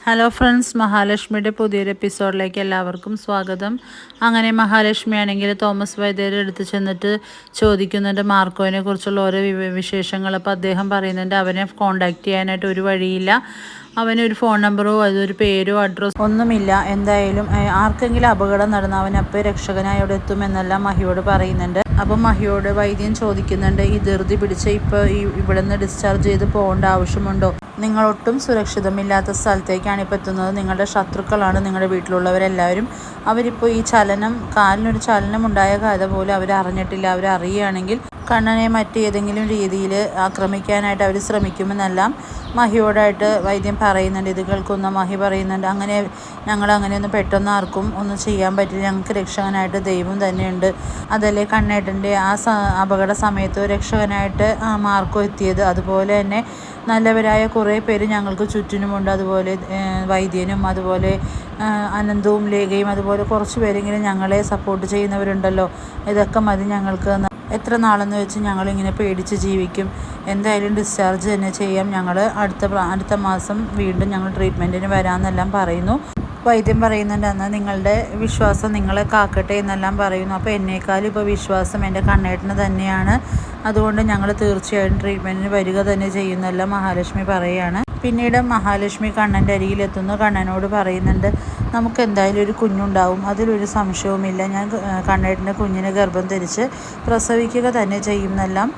Hello friends, മഹാലക്ഷ്മിയുടെ പുതിയൊരു എപ്പിസോഡിലേക്ക് എല്ലാവർക്കും സ്വാഗതം. അങ്ങനെ മഹാലക്ഷ്മി ആണെങ്കിൽ തോമസ് വൈദ്യരുടെ അടുത്ത് ചെന്നിട്ട് ചോദിക്കുന്നുണ്ട് മാർക്കോനെ കുറിച്ചുള്ള ഓരോ വിശേഷങ്ങൾ. അപ്പോൾ അദ്ദേഹം പറയുന്നുണ്ട് അവനെ കോണ്ടാക്ട് ചെയ്യാനായിട്ട് ഒരു വഴിയില്ല, അവനൊരു ഫോൺ നമ്പറോ അതൊരു പേരോ അഡ്രസ്സോ ഒന്നുമില്ല. എന്തായാലും ആർക്കെങ്കിലും അപകടം നടന്ന അവനപ്പോൾ രക്ഷകനായി അവിടെ എത്തുമെന്നെല്ലാം മഹിയോട് പറയുന്നുണ്ട്. അപ്പം മഹിയോട് വൈദ്യൻ ചോദിക്കുന്നുണ്ട്, ഈ ധൃതി പിടിച്ച് ഇപ്പോൾ ഇവിടെ നിന്ന് ഡിസ്ചാർജ് ചെയ്ത് പോകേണ്ട ആവശ്യമുണ്ടോ? നിങ്ങൾ ഒട്ടും സുരക്ഷിതമില്ലാത്ത സ്ഥലത്തേക്കാണ് ഇപ്പോൾ എത്തുന്നത്. നിങ്ങളുടെ ശത്രുക്കളാണ് നിങ്ങളുടെ വീട്ടിലുള്ളവരെല്ലാവരും. അവരിപ്പോൾ ഈ കാലിനൊരു ചലനം ഉണ്ടായ കഥ പോലും അവരറിഞ്ഞിട്ടില്ല. അവരറിയുകയാണെങ്കിൽ കണ്ണനെ മറ്റേതെങ്കിലും രീതിയിൽ ആക്രമിക്കാനായിട്ട് അവർ ശ്രമിക്കുമെന്നെല്ലാം മഹിയോടായിട്ട് വൈദ്യം പറയുന്നുണ്ട്. ഇത് കേൾക്കുന്ന മഹി പറയുന്നുണ്ട്, ഞങ്ങളങ്ങനെയൊന്നും പെട്ടെന്ന് ആർക്കും ഒന്നും ചെയ്യാൻ പറ്റില്ല. ഞങ്ങൾക്ക് രക്ഷകനായിട്ട് ദൈവം തന്നെയുണ്ട്. അതല്ലേ കണ്ണേട്ടൻ്റെ ആ അപകട സമയത്ത് രക്ഷകനായിട്ട് മാർക്കോ എത്തിയത്. അതുപോലെ തന്നെ നല്ലവരായ കുറേ പേര് ഞങ്ങൾക്ക് ചുറ്റിനുമുണ്ട്. അതുപോലെ വൈദ്യനും അതുപോലെ അനന്തവും ലേഖയും അതുപോലെ കുറച്ച് പേരെങ്കിലും ഞങ്ങളെ സപ്പോർട്ട് ചെയ്യുന്നവരുണ്ടല്ലോ. ഇതൊക്കെ മതി ഞങ്ങൾക്ക്. എത്ര നാളെന്ന് വെച്ച് ഞങ്ങളിങ്ങനെ പേടിച്ച് ജീവിക്കും. എന്തായാലും ഡിസ്ചാർജ് തന്നെ ചെയ്യാം. ഞങ്ങൾ അടുത്ത മാസം വീണ്ടും ഞങ്ങൾ ട്രീറ്റ്മെൻറ്റിന് വരാമെന്നെല്ലാം പറയുന്നു. വൈദ്യം പറയുന്നുണ്ട്, എന്നാൽ നിങ്ങളുടെ വിശ്വാസം നിങ്ങളെ കാക്കട്ടെ എന്നെല്ലാം പറയുന്നു. അപ്പോൾ എന്നേക്കാളും ഇപ്പോൾ വിശ്വാസം എൻ്റെ കണ്ണേട്ടന് തന്നെയാണ്. അതുകൊണ്ട് ഞങ്ങൾ തീർച്ചയായും ട്രീറ്റ്മെൻറ്റിന് വരിക തന്നെ ചെയ്യുന്നെല്ലാം മഹാലക്ഷ്മി പറയുകയാണ്. പിന്നീട് മഹാലക്ഷ്മി കണ്ണൻ്റെ അരികിലെത്തുന്നു. കണ്ണനോട് പറയുന്നുണ്ട്, നമുക്ക് എന്തായാലും ഒരു കുഞ്ഞുണ്ടാവും, അതിലൊരു സംശയവുമില്ല. ഞാൻ കണ്ണേട്ടൻ്റെ കുഞ്ഞിനെ ഗർഭം ധരിച്ച് പ്രസവിക്കുക തന്നെ ചെയ്യുമെന്നെല്ലാം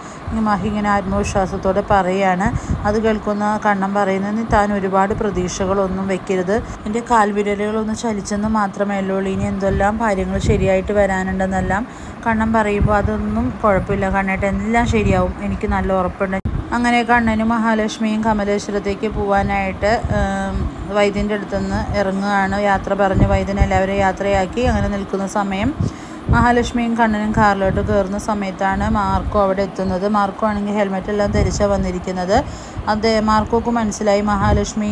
മഹി ഇങ്ങനെ ആത്മവിശ്വാസത്തോടെ പറയുകയാണ്. അത് കേൾക്കുന്ന കണ്ണൻ പറയുന്നത്, താൻ ഒരുപാട് പ്രതീക്ഷകളൊന്നും വെക്കരുത്. എൻ്റെ കാൽവിരലുകളൊന്ന് ചലിച്ചെന്ന് മാത്രമേ ഉള്ളൂ, ഇനി എന്തെല്ലാം കാര്യങ്ങൾ ശരിയായിട്ട് വരാനുണ്ടെന്നെല്ലാം കണ്ണൻ പറയുമ്പോൾ അതൊന്നും കുഴപ്പമില്ല കണ്ണേട്ടൻ, എല്ലാം ശരിയാവും, എനിക്ക് നല്ല ഉറപ്പുണ്ട്. അങ്ങനെ കണ്ണനും മഹാലക്ഷ്മിയും കമലേശ്വരത്തേക്ക് പോകാനായിട്ട് വൈദ്യൻ്റെ അടുത്തുനിന്ന് ഇറങ്ങുകയാണ്. യാത്ര പറഞ്ഞ് വൈദ്യൻ എല്ലാവരെയും യാത്രയാക്കി അങ്ങനെ നിൽക്കുന്ന സമയം മഹാലക്ഷ്മിയും കണ്ണനും കാറിലോട്ട് കയറുന്ന സമയത്താണ് മാർക്കോ അവിടെ എത്തുന്നത്. മാർക്കോ ആണെങ്കിൽ ഹെൽമെറ്റ് എല്ലാം ധരിച്ചാണ് വന്നിരിക്കുന്നത്. മാർക്കോക്ക് മനസ്സിലായി മഹാലക്ഷ്മി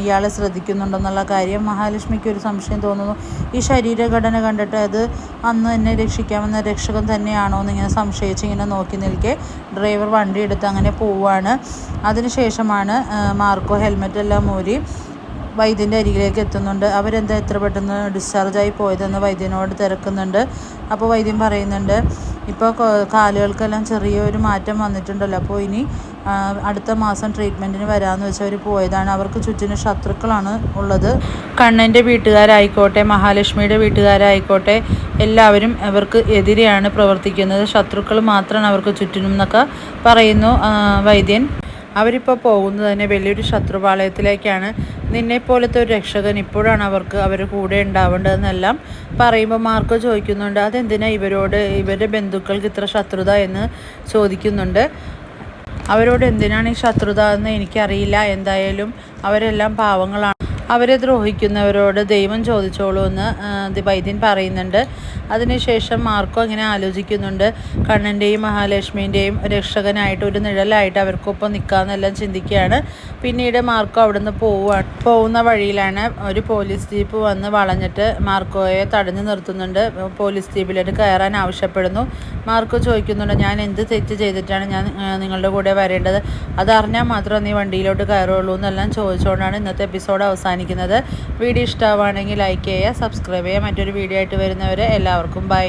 ഇയാളെ ശ്രദ്ധിക്കുന്നുണ്ടെന്നുള്ള കാര്യം. മഹാലക്ഷ്മിക്ക് ഒരു സംശയം തോന്നുന്നു, ഈ ശരീരഘടന കണ്ടിട്ട് അത് അന്ന് എന്നെ രക്ഷിക്കാമെന്ന രക്ഷകൻ തന്നെയാണോ എന്നിങ്ങനെ സംശയിച്ച് ഇങ്ങനെ നോക്കി നിൽക്കെ ഡ്രൈവർ വണ്ടി എടുത്ത് അങ്ങനെ പോവുകയാണ്. അതിനുശേഷമാണ് മാർക്കോ ഹെൽമെറ്റ് എല്ലാം ഊരി വൈദ്യൻ്റെ അരികിലേക്ക് എത്തുന്നുണ്ട്. അവരെന്താ എത്ര പെട്ടെന്ന് ഡിസ്ചാർജായി പോയതെന്ന് വൈദ്യനോട് തിരക്കുന്നുണ്ട്. അപ്പോൾ വൈദ്യൻ പറയുന്നുണ്ട്, ഇപ്പോൾ കാലുകൾക്കെല്ലാം ചെറിയൊരു മാറ്റം വന്നിട്ടുണ്ടല്ലോ, അപ്പോൾ ഇനി അടുത്ത മാസം ട്രീറ്റ്മെൻറ്റിന് വരാമെന്ന് വെച്ച് അവർ പോയതാണ്. അവർക്ക് ചുറ്റിനും ശത്രുക്കളാണ് ഉള്ളത്. കണ്ണൻ്റെ വീട്ടുകാരായിക്കോട്ടെ മഹാലക്ഷ്മിയുടെ വീട്ടുകാരായിക്കോട്ടെ എല്ലാവരും അവർക്ക് എതിരെയാണ് പ്രവർത്തിക്കുന്നത്. ശത്രുക്കൾ മാത്രമാണ് അവർക്ക് ചുറ്റിനും എന്നൊക്കെ പറയുന്നു വൈദ്യൻ. അവരിപ്പോൾ പോകുന്നത് തന്നെ വലിയൊരു ശത്രുപാളയത്തിലേക്കാണ്. നിന്നെപ്പോലത്തെ ഒരു രക്ഷകൻ ഇപ്പോഴാണ് അവരുടെ കൂടെ ഉണ്ടാവേണ്ടതെന്നെല്ലാം പറയുമ്പോൾ മാർക്കോ ചോദിക്കുന്നുണ്ട്, അതെന്തിനാ ഇവരുടെ ബന്ധുക്കൾക്ക് ഇത്ര ശത്രുത എന്ന് ചോദിക്കുന്നുണ്ട്. അവരോട് എന്തിനാണ് ഈ ശത്രുത എന്ന് എനിക്കറിയില്ല. എന്തായാലും അവരെല്ലാം പാവങ്ങളാണ്. അവരെ ദ്രോഹിക്കുന്നവരോട് ദൈവം ചോദിച്ചോളൂ എന്ന് വൈദ്യൻ പറയുന്നുണ്ട്. അതിനുശേഷം മാർക്കോ ഇങ്ങനെ ആലോചിക്കുന്നുണ്ട്, കണ്ണൻ്റെയും മഹാലക്ഷ്മീൻ്റെയും രക്ഷകനായിട്ട് ഒരു നിഴലായിട്ട് അവർക്കൊപ്പം നിൽക്കാമെന്നെല്ലാം ചിന്തിക്കുകയാണ്. പിന്നീട് മാർക്കോ അവിടുന്ന് പോകുന്ന വഴിയിലാണ് ഒരു പോലീസ് ജീപ്പ് വന്ന് വളഞ്ഞിട്ട് മാർക്കോയെ തടഞ്ഞു നിർത്തുന്നുണ്ട്. പോലീസ് ജീപ്പിലോട്ട് കയറാൻ ആവശ്യപ്പെടുന്നു. മാർക്കോ ചോദിക്കുന്നുണ്ട്, ഞാൻ എന്ത് തെറ്റ് ചെയ്തിട്ടാണ് ഞാൻ നിങ്ങളുടെ കൂടെ വരേണ്ടത്? അതറിഞ്ഞാൽ മാത്രം നീ വണ്ടിയിലോട്ട് കയറുള്ളൂ എന്നെല്ലാം ചോദിച്ചുകൊണ്ടാണ് ഇന്നത്തെ എപ്പിസോഡ് അവസാനിക്കുന്നത്. വീഡിയോ ഇഷ്ടമാവുകയാണെങ്കിൽ ലൈക്ക് ചെയ്യുക, സബ്സ്ക്രൈബ് ചെയ്യുക. മറ്റൊരു വീഡിയോ ആയിട്ട് വരുന്നവരെ എല്ലാവർക്കും ബൈ.